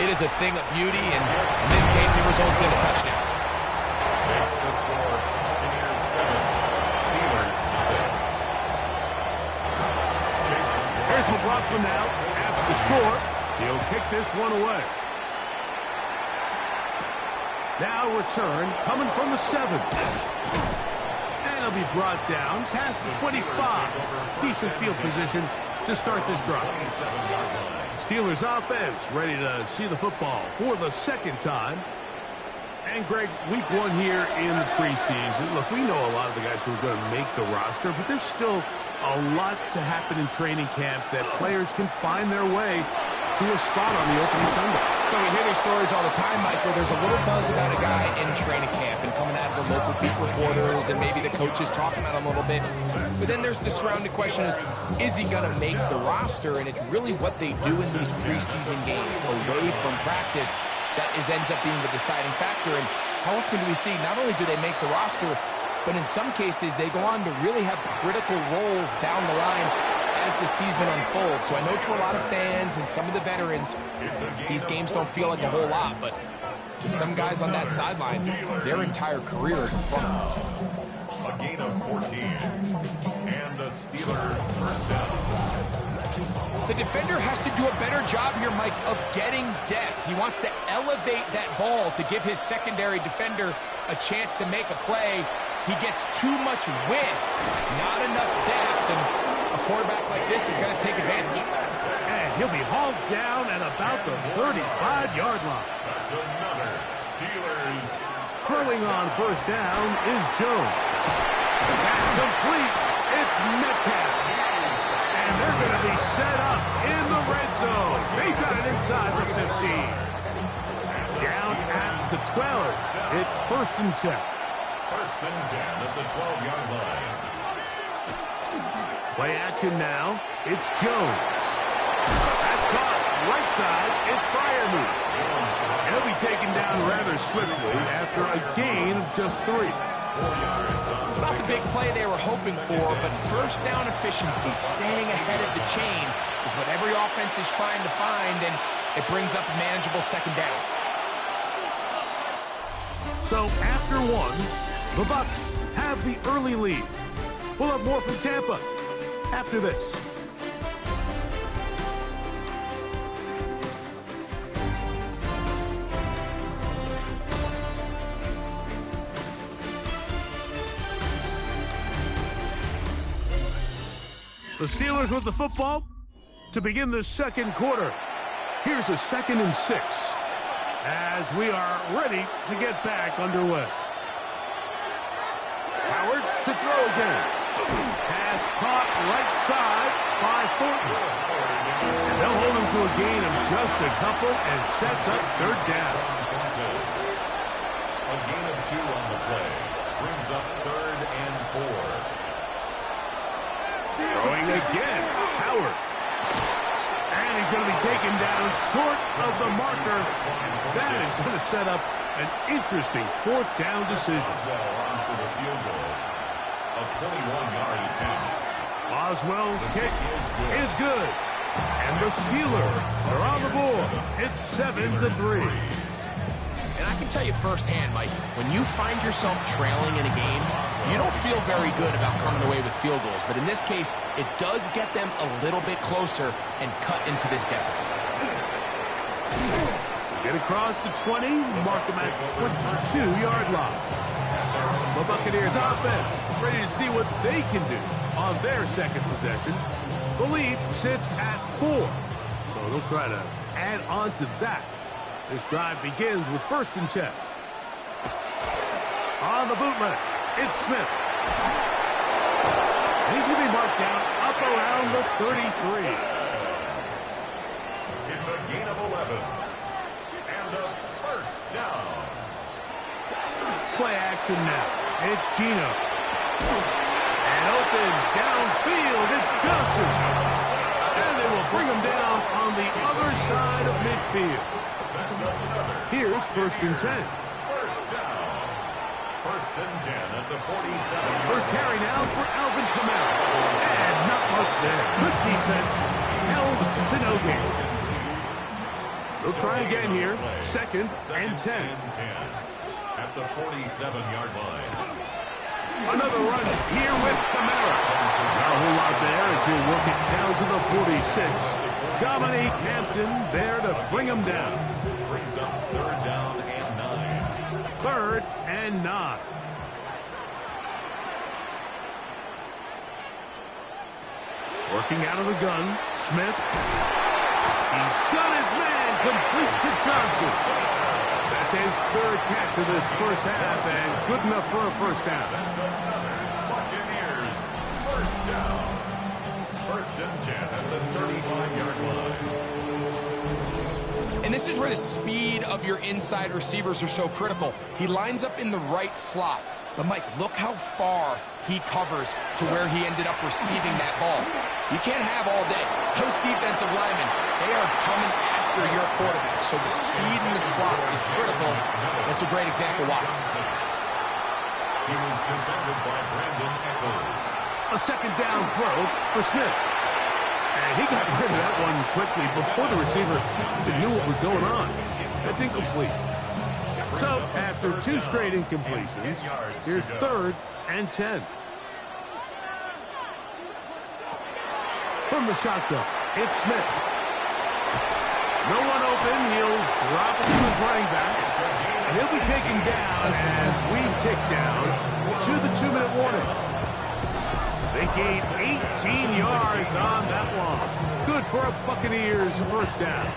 It is a thing of beauty, and in this case, it results in a touchdown. Makes the score Buccaneers 7, Steelers nothing. Here's McLaughlin now. After the score, he'll kick this one away. Now return coming from the 7. And he'll be brought down past the 25. Decent field position to start this drive. Steelers offense ready to see the football for the second time. And Greg, week 1 here in the preseason. Look, we know a lot of the guys who are going to make the roster, but there's still a lot to happen in training camp that players can find their way to a spot on the opening Sunday. So we hear these stories all the time, Michael. There's a little buzz about a guy in training camp and coming out of the local beat reporters and maybe the coaches talking about him a little bit. But then there's the surrounding question is he going to make the roster? And it's really what they do in these preseason games away from practice that ends up being the deciding factor. And how often do we see not only do they make the roster, but in some cases they go on to really have critical roles down the line as the season unfolds. So I know to a lot of fans and some of the veterans, these games don't feel like a whole lot, but to some guys on that sideline, their entire career is in front of them. A gain of 14, and a Steeler first down. The defender has to do a better job here, Mike, of getting depth. He wants to elevate that ball to give his secondary defender a chance to make a play. He gets too much width, not enough depth, and a quarterback like this is going to take advantage. And he'll be hauled down at about the 35-yard line. That's another Steelers. Curling on first down is Jones. That's complete. It's Metcalf. And they're going to be set up in the red zone. They've got it inside the 15. Down at the 12. It's first and 10. First and 10 at the 12-yard line. Play action now. It's Jones. That's caught. Right side. It's Freiermuth. He'll be taken down rather swiftly after a gain of just 3. It's not the big play they were hoping for, but first down efficiency, staying ahead of the chains, is what every offense is trying to find, and it brings up a manageable second down. So after 1, the Bucs have the early lead. We'll have more from Tampa after this. The Steelers with the football to begin the second quarter. Here's a 2nd and 6 as we are ready to get back underway. Howard to throw again. Pass caught right side by Thornton. And they'll hold him to a gain of just a couple and sets up third down. A gain of 2 on the play. Brings up 3rd and 4. Throwing again. Howard. And he's going to be taken down short of the marker. And that is going to set up an interesting 4th down decision. A 21-yard attempt. Boswell's kick is good. And the Steelers are on the board. It's 7-3. And I can tell you firsthand, Mike, when you find yourself trailing in a game, you don't feel very good about coming away with field goals. But in this case, it does get them a little bit closer and cut into this deficit. Get across the 20, mark them at the 22-yard line. The Buccaneers offense ready to see what they can do on their second possession. The lead sits at 4, so they'll try to add on to that. This drive begins with 1st and 10. On the bootleg, it's Smith. And he's going to be marked down up around the 33. It's a gain of 11. And a first down. Play action now. It's Gino. And open downfield, it's Johnson. And they will bring him down on the other side of midfield. Here's 1st and 10. First down. 1st and 10 at the 47. First carry now for Alvin Kamara. And not much there. Good defense. Held to no gain. They'll try again here. Second and 10. At the 47-yard line. Another run here with Kamara. Not a whole lot there as he'll work it down to the 46. Dominique Hampton there to bring him down. Brings up third down and 9. Third and 9. Working out of the gun, Smith. He's got his man complete to Johnson. That's his third catch of this first half, and good enough for a first down. Buccaneers, first down. First and 10 at the 35-yard line. And this is where the speed of your inside receivers are so critical. He lines up in the right slot. But, Mike, look how far he covers to where he ended up receiving that ball. You can't have all day. Those defensive linemen, they are coming after your quarterback. So the speed in the slot is critical. That's a great example why. He was defended by Brandon Echols. A second down throw for Smith. And he got rid of that one quickly before the receiver knew what was going on. That's incomplete. So, after two straight incompletions, here's third and 10. From the shotgun, it's Smith. No one open. He'll drop it to his running back. And he'll be taken down as we tick down to the 2-minute warning. They gained 18 yards on that loss. Good for a Buccaneers first down.